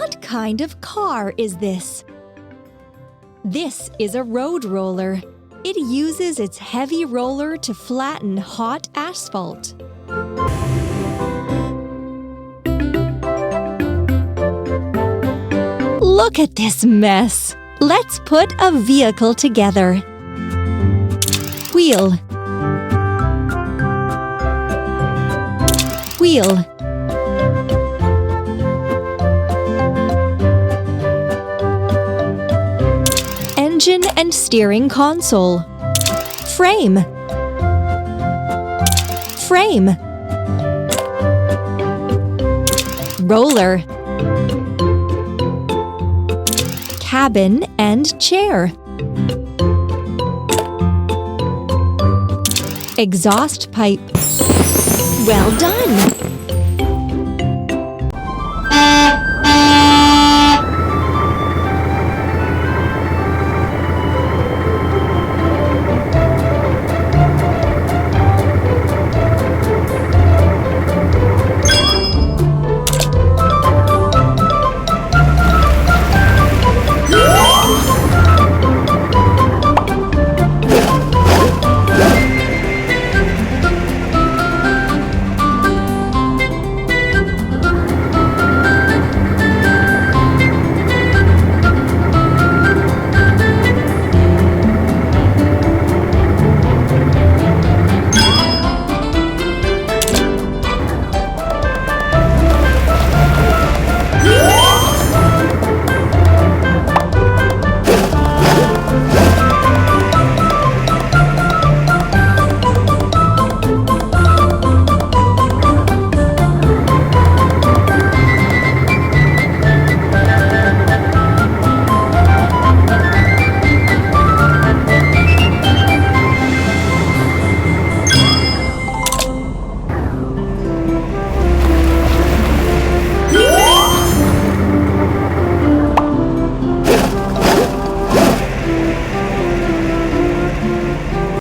What kind of car is this? This is a road roller. It uses its heavy roller to flatten hot asphalt. Look at this mess. Let's put a vehicle together. Wheel. Wheel. Engine and steering console. Frame. Frame. Roller. Cabin and chair. Exhaust pipe. Well done!